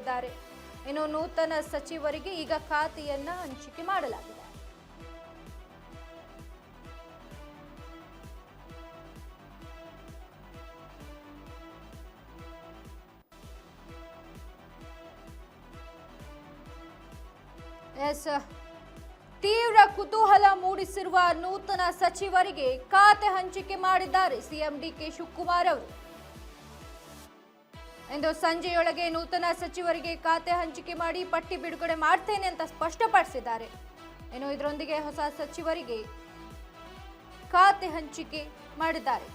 ಮಾಡಿದ್ದಾರೆ. ಇನ್ನು ನೂತನ ಸಚಿವರಿಗೆ ಈಗ ಖಾತೆಯನ್ನ ಹಂಚಿಕೆ ಮಾಡಲಾಗಿದೆ. ತೀವ್ರ ಕುತೂಹಲ ಮೂಡಿಸಿರುವ ನೂತನ ಸಚಿವರಿಗೆ ಖಾತೆ ಹಂಚಿಕೆ ಮಾಡಿದ್ದಾರೆ ಸಿಎಂ ಡಿಕೆ ಶಿವಕುಮಾರ್ ಅವರು. ಇಂದು ಸಂಜೆಯೊಳಗೆ ನೂತನ ಸಚಿವರಿಗೆ ಖಾತೆ ಹಂಚಿಕೆ ಮಾಡಿ ಪಟ್ಟಿ ಬಿಡುಗಡೆ ಮಾಡ್ತೇನೆ ಅಂತ ಸ್ಪಷ್ಟಪಡಿಸಿದ್ದಾರೆ. ಇನ್ನು ಇದರೊಂದಿಗೆ ಹೊಸ ಸಚಿವರಿಗೆ ಖಾತೆ ಹಂಚಿಕೆ ಮಾಡಿದ್ದಾರೆ.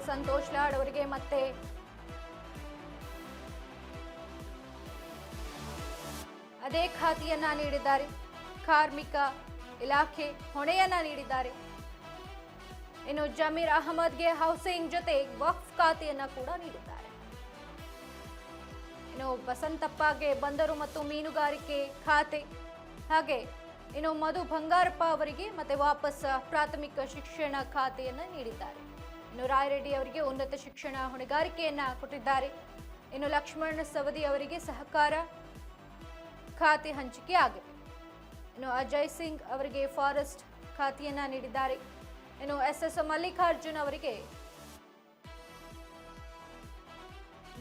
ಸಂತೋಷ್ ಲಾಡ್ ಅವರಿಗೆ ಮತ್ತೆ ಅದೇ ಖಾತೆಯನ್ನ ನೀಡಿದ್ದಾರೆ. ಕಾರ್ಮಿಕ ಇಲಾಖೆ ಹೊಣೆಯನ್ನ ನೀಡಿದ್ದಾರೆ. ಇನ್ನು ಜಮೀರ್ ಅಹಮದ್ಗೆ ಹೌಸಿಂಗ್ ಜೊತೆ ವಕ್ಫ್ ಖಾತೆಯನ್ನ ಕೂಡ ನೀಡಿದ್ದಾರೆ. ಇನ್ನು ಬಸಂತಪ್ಪಗೆ ಬಂದರು ಮತ್ತು ಮೀನುಗಾರಿಕೆ ಖಾತೆ, ಹಾಗೆ ಇನ್ನು ಮಧು ಬಂಗಾರಪ್ಪ ಅವರಿಗೆ ಮತ್ತೆ ವಾಪಸ್ ಪ್ರಾಥಮಿಕ ಶಿಕ್ಷಣ ಖಾತೆಯನ್ನ ನೀಡಿದ್ದಾರೆ. ಇನ್ನು ರಾಯರೆಡ್ಡಿ ಅವರಿಗೆ ಉನ್ನತ ಶಿಕ್ಷಣ ಹೊಣೆಗಾರಿಕೆಯನ್ನ ಕೊಟ್ಟಿದ್ದಾರೆ. ಇನ್ನು ಲಕ್ಷ್ಮಣ ಸವದಿ ಅವರಿಗೆ ಸಹಕಾರ ಖಾತೆ ಹಂಚಿಕೆ ಆಗಿದೆ. ಇನ್ನು ಅಜಯ್ ಸಿಂಗ್ ಅವರಿಗೆ ಫಾರೆಸ್ಟ್ ಖಾತೆಯನ್ನ ನೀಡಿದ್ದಾರೆ. ಇನ್ನು ಎಸ್ ಮಲ್ಲಿಕಾರ್ಜುನ್ ಅವರಿಗೆ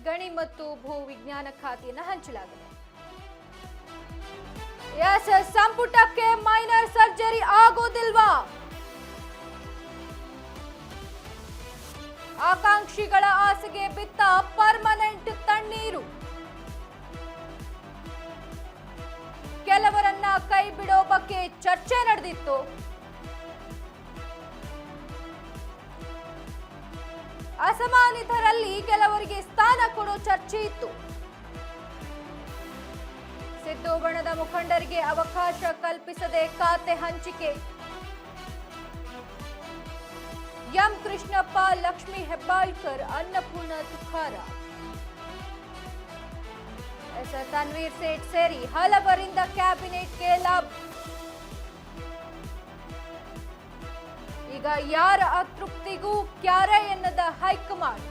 ಗಣಿ ಮತ್ತು ಭೂ ವಿಜ್ಞಾನ ಖಾತೆಯನ್ನ ಹಂಚಲಾಗಿದೆ. ಸಂಪುಟಕ್ಕೆ ಮೈನರ್ ಸರ್ಜರಿ ಆಗೋದಿಲ್ವಾ? ಆಕಾಂಕ್ಷಿಗಳ ಆಸೆಗೆ ಬಿತ್ತ ಪರ್ಮನೆಂಟ್ ತಣ್ಣೀರು. ಕೆಲವರನ್ನ ಕೈ ಬಿಡೋ ಬಗ್ಗೆ ಚರ್ಚೆ ನಡೆದಿತ್ತು. ಅಸಮಾನಿತರಲ್ಲಿ ಕೆಲವರಿಗೆ ಸ್ಥಾನ ಕೊಡೋ ಚರ್ಚೆ ಇತ್ತು. ಸಿದ್ದು ಬಣದ ಮುಖಂಡರಿಗೆ ಅವಕಾಶ ಕಲ್ಪಿಸದೆ ಖಾತೆ ಹಂಚಿಕೆ. ಎಂ ಕೃಷ್ಣಪ್ಪ, ಲಕ್ಷ್ಮೀ ಹೆಬ್ಬಾಳ್ಕರ್, ಅನ್ನಪೂರ್ಣ ತುಕಾರಾಂ, ತನ್ವೀರ್ ಸೇಠ್ ಸೇರಿ ಹಲವರಿಂದ ಕ್ಯಾಬಿನೆಟ್ಗೆ ಲಾಭ. ಈಗ ಯಾರ ಅತೃಪ್ತಿಗೂ ಕ್ಯಾರೆ ಎನ್ನದ ಹೈಕಮಾಂಡ್.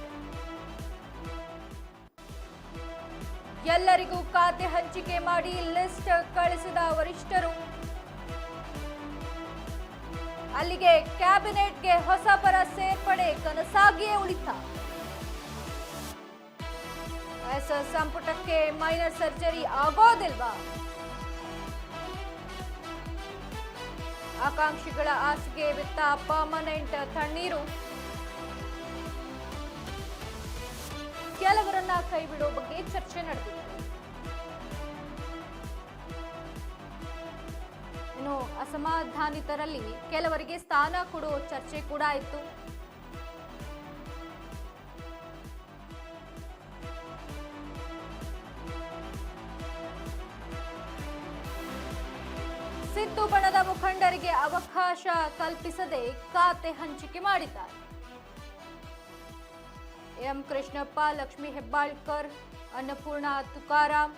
ಎಲ್ಲರಿಗೂ ಖಾತೆ ಹಂಚಿಕೆ ಮಾಡಿ ಲಿಸ್ಟ್ ಕಳಿಸಿದ ವರಿಷ್ಠರು. ಅಲ್ಲಿಗೆ ಕ್ಯಾಬಿನೆಟ್ಗೆ ಹೊಸಬರ ಸೇರ್ಪಡೆ ಕನಸಾಗಿಯೇ ಉಳಿತ. ಸಂಪುಟಕ್ಕೆ ಮೈನರ್ ಸರ್ಜರಿ ಆಗೋದಿಲ್ವಾ? ಆಕಾಂಕ್ಷಿಗಳ ಆಸೆಗೆ ಬಿತ್ತ ಪರ್ಮನೆಂಟ್ ತಣ್ಣೀರು. ಕೆಲವರನ್ನ ಕೈಬಿಡೋ ಬಗ್ಗೆ ಚರ್ಚೆ ನಡೆದಿತ್ತು. ಇನ್ನು ಅಸಮಾಧಾನಿತರಲ್ಲಿ ಕೆಲವರಿಗೆ ಸ್ಥಾನ ಕೊಡೋ ಚರ್ಚೆ ಕೂಡ ಇತ್ತು. ಸಿದ್ದು ಬಣದ ಮುಖಂಡರಿಗೆ ಅವಕಾಶ ಕಲ್ಪಿಸದೆ ಖಾತೆ ಹಂಚಿಕೆ ಮಾಡಿದ್ದಾರೆ. ಎಂ ಕೃಷ್ಣಪ್ಪ, ಲಕ್ಷ್ಮೀ ಹೆಬ್ಬಾಳ್ಕರ್, ಅನ್ನಪೂರ್ಣ ತುಕಾರಾಂ,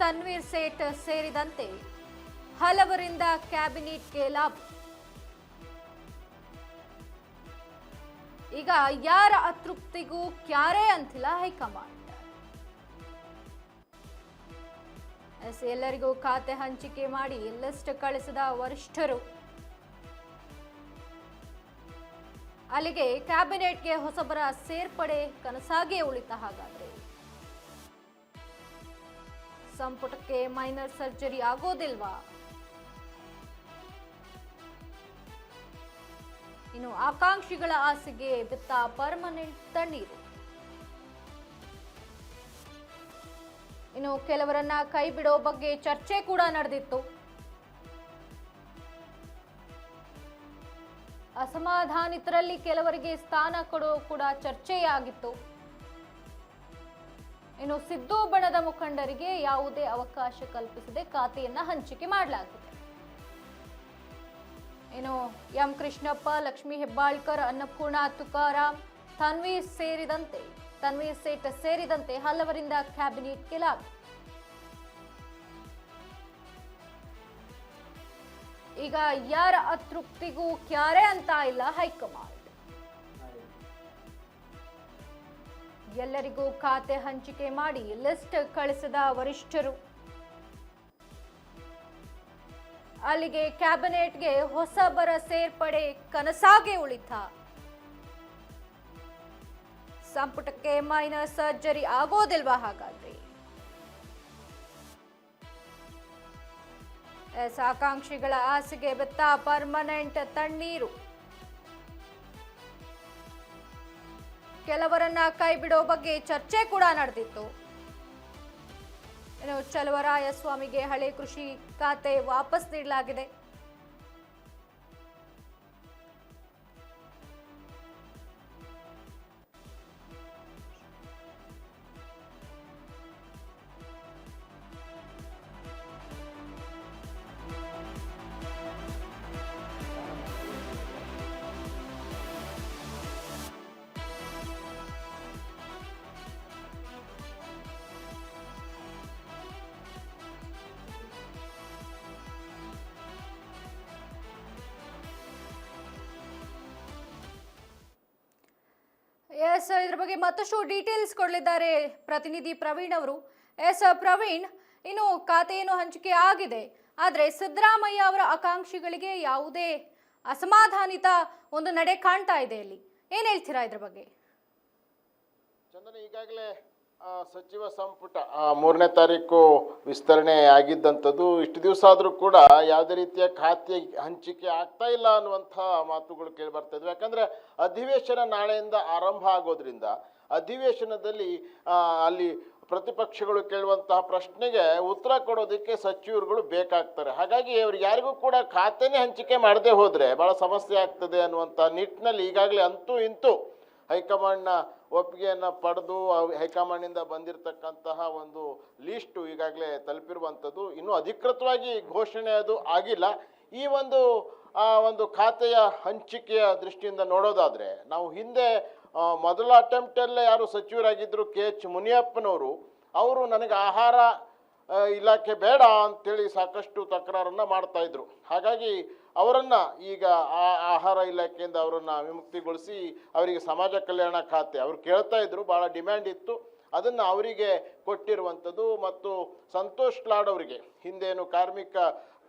ತನ್ವೀರ್ ಸೇಠ್ ಸೇರಿದಂತೆ ಹಲವರಿಂದ ಕ್ಯಾಬಿನೆಟ್ಗೆ ಲಾಭ. ಈಗ ಯಾರ ಅತೃಪ್ತಿಗೂ ಕ್ಯಾರೆ ಅಂತಿಲ್ಲ ಹೈಕಮಾಂಡ್. ಎಲ್ಲರಿಗೂ ಖಾತೆ ಹಂಚಿಕೆ ಮಾಡಿ ಲಿಸ್ಟ್ ಕಳಿಸಿದ ವರಿಷ್ಠರು. ಅಲ್ಲಿಗೆ ಕ್ಯಾಬಿನೆಟ್ಗೆ ಹೊಸಬರ ಸೇರ್ಪಡೆ ಕನಸಾಗಿಯೇ ಉಳಿತ. ಹಾಗಾದ್ರೆ ಸಂಪುಟಕ್ಕೆ ಮೈನರ್ ಸರ್ಜರಿ ಆಗೋದಿಲ್ವಾ? ಇನ್ನು ಆಕಾಂಕ್ಷಿಗಳ ಆಸೆಗೆ ಬಿತ್ತ ಪರ್ಮನೆಂಟ್ ತಣ್ಣೀರು. ಇನ್ನು ಕೆಲವರನ್ನ ಕೈ ಬಿಡೋ ಬಗ್ಗೆ ಚರ್ಚೆ ಕೂಡ ನಡೆದಿತ್ತು. ಅಸಮಾಧಾನಿತರಲ್ಲಿ ಕೆಲವರಿಗೆ ಸ್ಥಾನ ಕೊಡೋ ಕೂಡ ಚರ್ಚೆಯಾಗಿತ್ತು. ಇನ್ನು ಸಿದ್ದು ಬಣದ ಮುಖಂಡರಿಗೆ ಯಾವುದೇ ಅವಕಾಶ ಕಲ್ಪಿಸದೆ ಖಾತೆಯನ್ನ ಹಂಚಿಕೆ ಮಾಡಲಾಗಿದೆ. ಇನ್ನು ಎಂ ಕೃಷ್ಣಪ್ಪ, ಲಕ್ಷ್ಮೀ ಹೆಬ್ಬಾಳ್ಕರ್, ಅನ್ನಪೂರ್ಣ ತುಕಾರಾಂ, ತನ್ವೀರ್ ಸೇಠ್ ಸೇರಿದಂತೆ ಹಲವರಿಂದ ಕ್ಯಾಬಿನೆಟ್ಗೆ ಲಾಭ. ಈಗ ಯಾರ ಅತೃಪ್ತಿಗೂ ಕ್ಯಾರೆ ಅಂತ ಇಲ್ಲ ಹೈಕಮಾಂಡ್. ಎಲ್ಲರಿಗೂ ಖಾತೆ ಹಂಚಿಕೆ ಮಾಡಿ ಲಿಸ್ಟ್ ಕಳಿಸಿದ ವರಿಷ್ಠರು. ಅಲ್ಲಿಗೆ ಕ್ಯಾಬಿನೆಟ್ಗೆ ಹೊಸಬರ ಸೇರ್ಪಡೆ ಕನಸಾಗೆ ಉಳಿತ. ಸಂಪುಟಕ್ಕೆ ಮೈನರ್ ಸರ್ಜರಿ ಆಗೋದಿಲ್ವಾ ಹಾಗಾದ್ರೆ? ಆಕಾಂಕ್ಷಿಗಳ ಆಸೆಗೆ ಬೆತ್ತ ಪರ್ಮನೆಂಟ್ ತಣ್ಣೀರು. ಕೆಲವರನ್ನ ಕೈ ಬಿಡೋ ಬಗ್ಗೆ ಚರ್ಚೆ ಕೂಡ ನಡೆದಿತ್ತು. ಇನ್ನು ಚಲುವರಾಯಸ್ವಾಮಿಗೆ ಹಳೆ ಕೃಷಿ ಖಾತೆ ವಾಪಸ್ ನೀಡಲಾಗಿದೆ. ಎಸ್, ಇದ್ರ ಬಗ್ಗೆ ಮತ್ತಷ್ಟು ಡೀಟೇಲ್ಸ್ ಕೊಡಲಿದ್ದಾರೆ ಪ್ರತಿನಿಧಿ ಪ್ರವೀಣ್ ಅವರು. ಎಸ್ ಪ್ರವೀಣ್, ಇನ್ನು ಖಾತೆಯನ್ನು ಹಂಚಿಕೆ ಆಗಿದೆ, ಆದರೆ ಸಿದ್ದರಾಮಯ್ಯ ಅವರ ಆಕಾಂಕ್ಷಿಗಳಿಗೆ ಯಾವುದೇ ಅಸಮಾಧಾನಿತ ಒಂದು ನಡೆ ಕಾಣ್ತಾ ಇದೆ. ಇಲ್ಲಿ ಏನ್ ಹೇಳ್ತೀರಾ ಇದ್ರ ಬಗ್ಗೆ? ಚಂದನ, ಈಗಾಗಲೇ ಸಚಿವ ಸಂಪುಟ 3ನೇ ತಾರೀಕು ವಿಸ್ತರಣೆ ಆಗಿದ್ದಂಥದ್ದು. ಇಷ್ಟು ದಿವಸ ಆದರೂ ಕೂಡ ಯಾವುದೇ ರೀತಿಯ ಖಾತೆ ಹಂಚಿಕೆ ಆಗ್ತಾ ಇಲ್ಲ ಅನ್ನುವಂಥ ಮಾತುಗಳು ಕೇಳಿ ಬರ್ತಾ ಇದ್ವು. ಯಾಕಂದರೆ ಅಧಿವೇಶನ ನಾಳೆಯಿಂದ ಆರಂಭ ಆಗೋದ್ರಿಂದ ಅಧಿವೇಶನದಲ್ಲಿ ಅಲ್ಲಿ ಪ್ರತಿಪಕ್ಷಗಳು ಕೇಳುವಂತಹ ಪ್ರಶ್ನೆಗೆ ಉತ್ತರ ಕೊಡೋದಕ್ಕೆ ಸಚಿವರುಗಳು ಬೇಕಾಗ್ತಾರೆ. ಹಾಗಾಗಿ ಅವ್ರಿಗೆ ಯಾರಿಗೂ ಕೂಡ ಖಾತೆನೇ ಹಂಚಿಕೆ ಮಾಡದೆ ಹೋದರೆ ಭಾಳ ಸಮಸ್ಯೆ ಆಗ್ತದೆ ಅನ್ನುವಂಥ ನಿಟ್ಟಿನಲ್ಲಿ ಈಗಾಗಲೇ ಅಂತೂ ಇಂತೂ ಹೈಕಮಾಂಡ್ನ ಒಪ್ಪಿಗೆಯನ್ನು ಪಡೆದು ಹೈಕಮಾಂಡ್ನಿಂದ ಬಂದಿರತಕ್ಕಂತಹ ಒಂದು ಲೀಸ್ಟು ಈಗಾಗಲೇ ತಲುಪಿರುವಂಥದ್ದು. ಇನ್ನೂ ಅಧಿಕೃತವಾಗಿ ಘೋಷಣೆ ಅದು ಆಗಿಲ್ಲ. ಈ ಒಂದು ಖಾತೆಯ ಹಂಚಿಕೆಯ ದೃಷ್ಟಿಯಿಂದ ನೋಡೋದಾದರೆ ನಾವು ಹಿಂದೆ ಮೊದಲ ಅಟೆಂಪ್ಟಲ್ಲೇ ಯಾರು ಸಚಿವರಾಗಿದ್ದರು KH ಮುನಿಯಪ್ಪನವರು, ಅವರು ನನಗೆ ಆಹಾರ ಇಲಾಖೆ ಬೇಡ ಅಂತೇಳಿ ಸಾಕಷ್ಟು ತಕರಾರನ್ನು ಮಾಡ್ತಾಯಿದ್ರು. ಹಾಗಾಗಿ ಅವರನ್ನು ಈಗ ಆಹಾರ ಇಲಾಖೆಯಿಂದ ಅವರನ್ನು ವಿಮುಕ್ತಿಗೊಳಿಸಿ ಅವರಿಗೆ ಸಮಾಜ ಕಲ್ಯಾಣ ಖಾತೆ ಅವರು ಕೇಳ್ತಾ ಇದ್ರು, ಭಾಳ ಡಿಮ್ಯಾಂಡ್ ಇತ್ತು, ಅದನ್ನು ಅವರಿಗೆ ಕೊಟ್ಟಿರುವಂಥದ್ದು. ಮತ್ತು ಸಂತೋಷ್ ಲಾಡ್ ಅವರಿಗೆ ಹಿಂದೇನು ಕಾರ್ಮಿಕ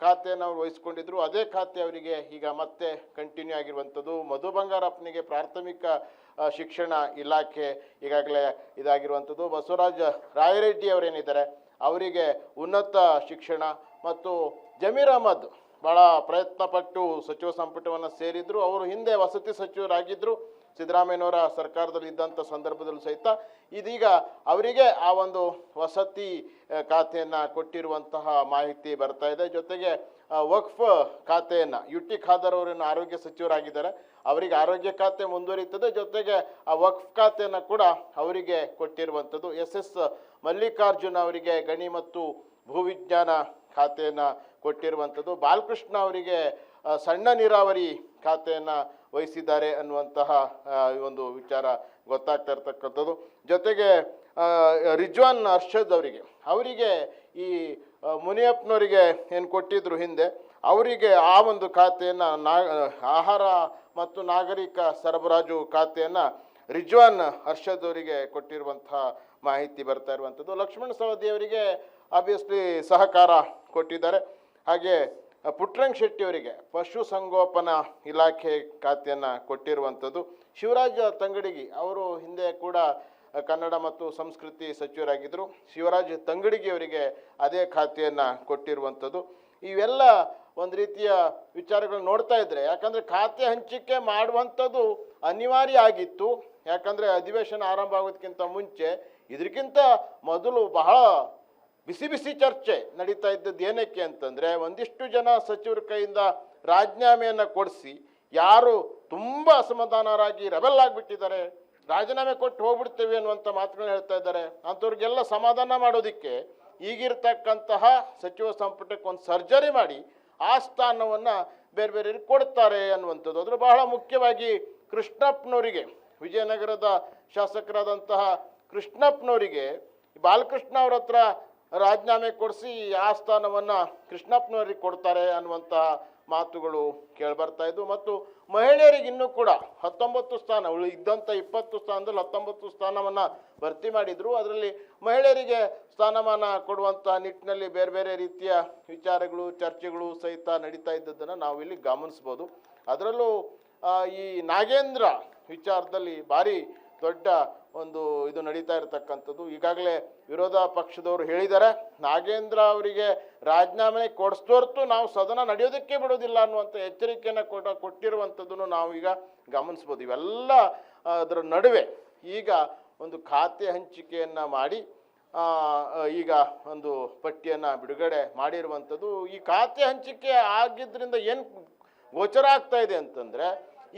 ಖಾತೆಯನ್ನು ಅವರು ವಹಿಸ್ಕೊಂಡಿದ್ರು, ಅದೇ ಖಾತೆ ಅವರಿಗೆ ಈಗ ಮತ್ತೆ ಕಂಟಿನ್ಯೂ ಆಗಿರುವಂಥದ್ದು. ಮಧು ಬಂಗಾರಪ್ಪನಿಗೆ ಪ್ರಾಥಮಿಕ ಶಿಕ್ಷಣ ಇಲಾಖೆ ಈಗಾಗಲೇ ಇದಾಗಿರುವಂಥದ್ದು. ಬಸವರಾಜ ರಾಯರೆಡ್ಡಿ ಅವರೇನಿದ್ದಾರೆ ಅವರಿಗೆ ಉನ್ನತ ಶಿಕ್ಷಣ, ಮತ್ತು ಜಮೀರ್ ಅಹಮದ್ ಭಾಳ ಪ್ರಯತ್ನಪಟ್ಟು ಸಚಿವ ಸಂಪುಟವನ್ನು ಸೇರಿದ್ರು. ಅವರು ಹಿಂದೆ ವಸತಿ ಸಚಿವರಾಗಿದ್ದರು ಸಿದ್ದರಾಮಯ್ಯನವರ ಸರ್ಕಾರದಲ್ಲಿ ಇದ್ದಂಥ ಸಂದರ್ಭದಲ್ಲೂ ಸಹಿತ. ಇದೀಗ ಅವರಿಗೆ ಆ ಒಂದು ವಸತಿ ಖಾತೆಯನ್ನು ಕೊಟ್ಟಿರುವಂತಹ ಮಾಹಿತಿ ಬರ್ತಾ ಇದೆ. ಜೊತೆಗೆ ವಕ್ಫ್ ಖಾತೆಯನ್ನು UT ಖಾದರ್ ಅವರನ್ನು ಆರೋಗ್ಯ ಸಚಿವರಾಗಿದ್ದಾರೆ, ಅವರಿಗೆ ಆರೋಗ್ಯ ಖಾತೆ ಮುಂದುವರಿಯುತ್ತದೆ. ಜೊತೆಗೆ ಆ ವಕ್ಫ್ ಖಾತೆಯನ್ನು ಕೂಡ ಅವರಿಗೆ ಕೊಟ್ಟಿರುವಂಥದ್ದು. SS ಮಲ್ಲಿಕಾರ್ಜುನ್ ಅವರಿಗೆ ಗಣಿ ಮತ್ತು ಭೂವಿಜ್ಞಾನ ಖಾತೆಯನ್ನು ಕೊಟ್ಟಿರುವಂಥದ್ದು. ಬಾಲಕೃಷ್ಣ ಅವರಿಗೆ ಸಣ್ಣ ನೀರಾವರಿ ಖಾತೆಯನ್ನು ವಹಿಸಿದ್ದಾರೆ ಅನ್ನುವಂತಹ ಒಂದು ವಿಚಾರ ಗೊತ್ತಾಗ್ತಾ ಇರ್ತಕ್ಕಂಥದ್ದು. ಜೊತೆಗೆ ರಿಜ್ವಾನ್ ಅರ್ಷದ್ ಅವರಿಗೆ ಈ ಮುನಿಯಪ್ಪನವರಿಗೆ ಏನು ಕೊಟ್ಟಿದ್ರು ಹಿಂದೆ, ಅವರಿಗೆ ಆ ಒಂದು ಖಾತೆಯನ್ನು ಆಹಾರ ಮತ್ತು ನಾಗರಿಕ ಸರಬರಾಜು ಖಾತೆಯನ್ನು ರಿಜ್ವಾನ್ ಅರ್ಷದ್ ಅವರಿಗೆ ಕೊಟ್ಟಿರುವಂತಹ ಮಾಹಿತಿ ಬರ್ತಾ ಇರುವಂಥದ್ದು. ಲಕ್ಷ್ಮಣ ಸವದಿ ಅವರಿಗೆ ಆಬ್ವಿಯಸ್ಲಿ ಸಹಕಾರ ಕೊಟ್ಟಿದ್ದಾರೆ. ಹಾಗೆ ಪುಟ್ಟರಂಗ ಶೆಟ್ಟಿ ಅವರಿಗೆ ಪಶು ಸಂಗೋಪನಾ ಇಲಾಖೆ ಖಾತೆಯನ್ನು ಕೊಟ್ಟಿರುವಂಥದ್ದು. ಶಿವರಾಜ್ ತಂಗಡಗಿ ಅವರು ಹಿಂದೆ ಕೂಡ ಕನ್ನಡ ಮತ್ತು ಸಂಸ್ಕೃತಿ ಸಚಿವರಾಗಿದ್ದರು. ಶಿವರಾಜ್ ತಂಗಡಗಿ ಅವರಿಗೆ ಅದೇ ಖಾತೆಯನ್ನು ಕೊಟ್ಟಿರುವಂಥದ್ದು. ಇವೆಲ್ಲ ಒಂದು ರೀತಿಯ ವಿಚಾರಗಳು ನೋಡ್ತಾ ಇದ್ದರೆ, ಯಾಕಂದರೆ ಖಾತೆ ಹಂಚಿಕೆ ಮಾಡುವಂಥದ್ದು ಅನಿವಾರ್ಯ ಆಗಿತ್ತು. ಯಾಕಂದರೆ ಅಧಿವೇಶನ ಆರಂಭ ಆಗೋದಕ್ಕಿಂತ ಮುಂಚೆ ಇದಕ್ಕಿಂತ ಮೊದಲು ಬಹಳ ಬಿಸಿ ಬಿಸಿ ಚರ್ಚೆ ನಡೀತಾ ಇದ್ದದ್ದು. ಏನಕ್ಕೆ ಅಂತಂದರೆ, ಒಂದಿಷ್ಟು ಜನ ಸಚಿವರ ಕೈಯಿಂದ ರಾಜೀನಾಮೆಯನ್ನು ಕೊಡಿಸಿ ಯಾರು ತುಂಬ ಅಸಮಾಧಾನರಾಗಿ ರೆಬೆಲ್ ಆಗಿಬಿಟ್ಟಿದ್ದಾರೆ, ರಾಜೀನಾಮೆ ಕೊಟ್ಟು ಹೋಗ್ಬಿಡ್ತೇವೆ ಅನ್ನುವಂಥ ಮಾತುಗಳನ್ನ ಹೇಳ್ತಾ ಇದ್ದಾರೆ. ಅಂಥವ್ರಿಗೆಲ್ಲ ಸಮಾಧಾನ ಮಾಡೋದಕ್ಕೆ ಈಗಿರ್ತಕ್ಕಂತಹ ಸಚಿವ ಸಂಪುಟಕ್ಕೆ ಒಂದು ಸರ್ಜರಿ ಮಾಡಿ ಆ ಸ್ಥಾನವನ್ನು ಬೇರೆ ಬೇರೆ ಕೊಡ್ತಾರೆ ಅನ್ನುವಂಥದ್ದು. ಅದ್ರ ಬಹಳ ಮುಖ್ಯವಾಗಿ ಕೃಷ್ಣಪ್ಪನವರಿಗೆ ವಿಜಯನಗರದ ಶಾಸಕರಾದಂತಹ ಕೃಷ್ಣಪ್ಪನವರಿಗೆ ಬಾಲಕೃಷ್ಣ ಅವ್ರ ಹತ್ರ ರಾಜೀನಾಮೆ ಕೊಡಿಸಿ ಆ ಸ್ಥಾನವನ್ನು ಕೃಷ್ಣಪ್ಪನವರಿಗೆ ಕೊಡ್ತಾರೆ ಅನ್ನುವಂತಹ ಮಾತುಗಳು ಕೇಳಿಬರ್ತಾ ಇದ್ವು. ಮತ್ತು ಮಹಿಳೆಯರಿಗೆ ಇನ್ನೂ ಕೂಡ 19 ಸ್ಥಾನ ಇದ್ದಂಥ 20 ಸ್ಥಾನದಲ್ಲಿ 19 ಸ್ಥಾನವನ್ನು ಭರ್ತಿ ಮಾಡಿದರು. ಅದರಲ್ಲಿ ಮಹಿಳೆಯರಿಗೆ ಸ್ಥಾನಮಾನ ಕೊಡುವಂಥ ನಿಟ್ಟಿನಲ್ಲಿ ಬೇರೆ ಬೇರೆ ರೀತಿಯ ವಿಚಾರಗಳು ಚರ್ಚೆಗಳು ಸಹಿತ ನಡೀತಾ ಇದ್ದದ್ದನ್ನು ನಾವು ಇಲ್ಲಿ ಗಮನಿಸ್ಬೋದು. ಅದರಲ್ಲೂ ಈ ನಾಗೇಂದ್ರ ವಿಚಾರದಲ್ಲಿ ಭಾರಿ ದೊಡ್ಡ ಒಂದು ಇದು ನಡೀತಾ ಇರತಕ್ಕಂಥದ್ದು. ಈಗಾಗಲೇ ವಿರೋಧ ಪಕ್ಷದವರು ಹೇಳಿದ್ದಾರೆ, ನಾಗೇಂದ್ರ ಅವರಿಗೆ ರಾಜೀನಾಮೆ ಕೊಡಿಸ್ದೋರ್ತು ನಾವು ಸದನ ನಡೆಯೋದಕ್ಕೆ ಬಿಡೋದಿಲ್ಲ ಅನ್ನುವಂಥ ಎಚ್ಚರಿಕೆಯನ್ನು ಕೊಟ್ಟಿರುವಂಥದ್ದನ್ನು ನಾವು ಈಗ ಗಮನಿಸ್ಬೋದು. ಇವೆಲ್ಲ ಅದರ ನಡುವೆ ಈಗ ಒಂದು ಖಾತೆ ಹಂಚಿಕೆಯನ್ನು ಮಾಡಿ ಈಗ ಒಂದು ಪಟ್ಟಿಯನ್ನು ಬಿಡುಗಡೆ ಮಾಡಿರುವಂಥದ್ದು. ಈ ಖಾತೆ ಹಂಚಿಕೆ ಆಗಿದ್ದರಿಂದ ಏನು ಗೋಚರ ಆಗ್ತಾ ಇದೆ ಅಂತಂದರೆ,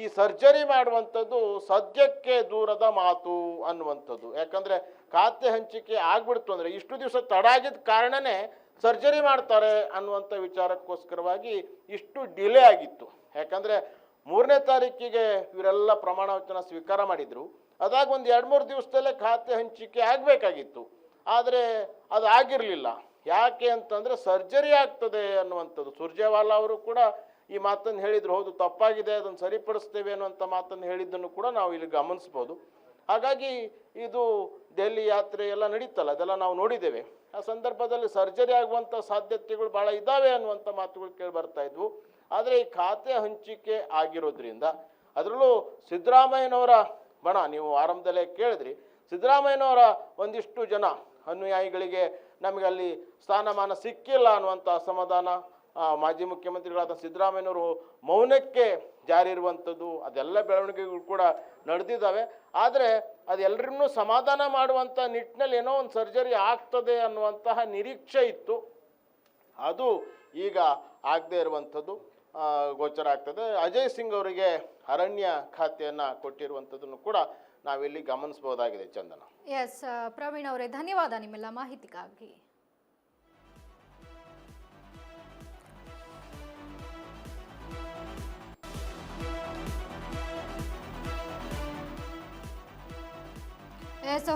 ಈ ಸರ್ಜರಿ ಮಾಡುವಂಥದ್ದು ಸದ್ಯಕ್ಕೆ ದೂರದ ಮಾತು ಅನ್ನುವಂಥದ್ದು. ಯಾಕಂದರೆ ಖಾತೆ ಹಂಚಿಕೆ ಆಗ್ಬಿಡ್ತು ಅಂದರೆ ಇಷ್ಟು ದಿವಸ ತಡ ಆಗಿದ್ದ ಕಾರಣನೇ ಸರ್ಜರಿ ಮಾಡ್ತಾರೆ ಅನ್ನುವಂಥ ವಿಚಾರಕ್ಕೋಸ್ಕರವಾಗಿ ಇಷ್ಟು ಡಿಲೇ ಆಗಿತ್ತು. ಯಾಕಂದರೆ 3ನೇ ತಾರೀಕಿಗೆ ಇವರೆಲ್ಲ ಪ್ರಮಾಣ ವಚನ ಸ್ವೀಕಾರ ಮಾಡಿದರು. ಅದಾಗ ಒಂದು 2-3 ದಿವಸದಲ್ಲೇ ಖಾತೆ ಹಂಚಿಕೆ ಆಗಬೇಕಾಗಿತ್ತು. ಆದರೆ ಅದು ಆಗಿರಲಿಲ್ಲ. ಯಾಕೆ ಅಂತಂದರೆ ಸರ್ಜರಿ ಆಗ್ತದೆ ಅನ್ನುವಂಥದ್ದು. ಸುರ್ಜೇವಾಲಾ ಅವರು ಕೂಡ ಈ ಮಾತನ್ನು ಹೇಳಿದ್ರು. ಹೌದು, ತಪ್ಪಾಗಿದೆ, ಅದನ್ನು ಸರಿಪಡಿಸ್ತೇವೆ ಅನ್ನುವಂಥ ಮಾತನ್ನು ಹೇಳಿದ್ದನ್ನು ಕೂಡ ನಾವು ಇಲ್ಲಿ ಗಮನಿಸ್ಬೋದು. ಹಾಗಾಗಿ ಇದು ದೆಹಲಿ ಯಾತ್ರೆ ಎಲ್ಲ ನಡೀತಲ್ಲ, ಅದೆಲ್ಲ ನಾವು ನೋಡಿದ್ದೇವೆ. ಆ ಸಂದರ್ಭದಲ್ಲಿ ಸರ್ಜರಿ ಆಗುವಂಥ ಸಾಧ್ಯತೆಗಳು ಭಾಳ ಇದ್ದಾವೆ ಅನ್ನುವಂಥ ಮಾತುಗಳು ಕೇಳಿ ಬರ್ತಾ ಇದ್ವು. ಆದರೆ ಈ ಖಾತೆ ಹಂಚಿಕೆ ಆಗಿರೋದ್ರಿಂದ, ಅದರಲ್ಲೂ ಸಿದ್ದರಾಮಯ್ಯನವರ ಬಣ ನೀವು ಆರಂಭದಲ್ಲೇ ಕೇಳಿದ್ರಿ, ಸಿದ್ದರಾಮಯ್ಯನವರ ಒಂದಿಷ್ಟು ಜನ ಅನುಯಾಯಿಗಳಿಗೆ ನಮಗೆ ಅಲ್ಲಿ ಸ್ಥಾನಮಾನ ಸಿಕ್ಕಿಲ್ಲ ಅನ್ನುವಂಥ ಅಸಮಾಧಾನ, ಮಾಜಿ ಮುಖ್ಯಮಂತ್ರಿಗಳಾದ ಸಿದ್ದರಾಮಯ್ಯನವರು ಮೌನಕ್ಕೆ ಜಾರಿ ಇರುವಂಥದ್ದು, ಅದೆಲ್ಲ ಬೆಳವಣಿಗೆಗಳು ಕೂಡ ನಡೆದಿದ್ದಾವೆ. ಆದರೆ ಅದೆಲ್ಲರನ್ನೂ ಸಮಾಧಾನ ಮಾಡುವಂಥ ನಿಟ್ಟಿನಲ್ಲಿ ಏನೋ ಒಂದು ಸರ್ಜರಿ ಆಗ್ತದೆ ಅನ್ನುವಂತಹ ನಿರೀಕ್ಷೆ ಇತ್ತು. ಅದು ಈಗ ಆಗದೇ ಇರುವಂಥದ್ದು ಗೋಚರ ಆಗ್ತದೆ. ಅಜಯ್ ಸಿಂಗ್ ಅವರಿಗೆ ಅರಣ್ಯ ಖಾತೆಯನ್ನು ಕೊಟ್ಟಿರುವಂಥದ್ದನ್ನು ಕೂಡ ನಾವಿಲ್ಲಿ ಗಮನಿಸಬಹುದಾಗಿದೆ. ಚಂದನ. ಎಸ್ ಪ್ರವೀಣ್ ಅವರೇ, ಧನ್ಯವಾದ ನಿಮ್ಮೆಲ್ಲ ಮಾಹಿತಿಗಾಗಿ.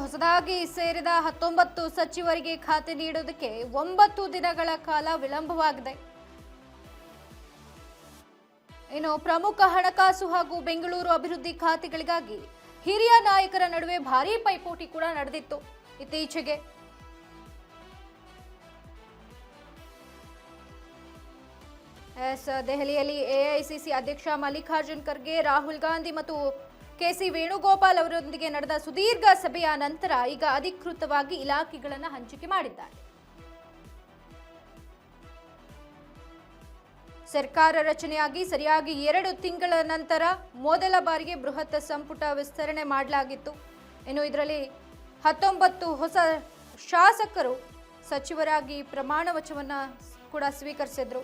ಹೊಸದಾಗಿ ಸೇರಿದ 19 ಸಚಿವರಿಗೆ ಖಾತೆ ನೀಡುವುದಕ್ಕೆ 9 ದಿನಗಳ ಕಾಲ ವಿಳಂಬವಾಗಿದೆ. ಇನ್ನು ಪ್ರಮುಖ ಹಣಕಾಸು ಹಾಗೂ ಬೆಂಗಳೂರು ಅಭಿವೃದ್ಧಿ ಖಾತೆಗಳಿಗಾಗಿ ಹಿರಿಯ ನಾಯಕರ ನಡುವೆ ಭಾರೀ ಪೈಪೋಟಿ ಕೂಡ ನಡೆದಿತ್ತು ಇತ್ತೀಚೆಗೆ. ದೆಹಲಿಯಲ್ಲಿ ಎಐಸಿಸಿ ಅಧ್ಯಕ್ಷ ಮಲ್ಲಿಕಾರ್ಜುನ್ ಖರ್ಗೆ, ರಾಹುಲ್ ಗಾಂಧಿ ಮತ್ತು ಕೆಸಿ ವೇಣುಗೋಪಾಲ್ ಅವರೊಂದಿಗೆ ನಡೆದ ಸುದೀರ್ಘ ಸಭೆಯ ನಂತರ ಈಗ ಅಧಿಕೃತವಾಗಿ ಇಲಾಖೆಗಳನ್ನು ಹಂಚಿಕೆ ಮಾಡಿದ್ದಾರೆ. ಸರ್ಕಾರ ರಚನೆಯಾಗಿ ಸರಿಯಾಗಿ 2 ತಿಂಗಳ ನಂತರ ಮೊದಲ ಬಾರಿಗೆ ಬೃಹತ್ ಸಂಪುಟ ವಿಸ್ತರಣೆ ಮಾಡಲಾಗಿತ್ತು. ಇನ್ನು ಇದರಲ್ಲಿ 19 ಹೊಸ ಶಾಸಕರು ಸಚಿವರಾಗಿ ಪ್ರಮಾಣ ವಚನವನ್ನು ಕೂಡ ಸ್ವೀಕರಿಸಿದ್ರು.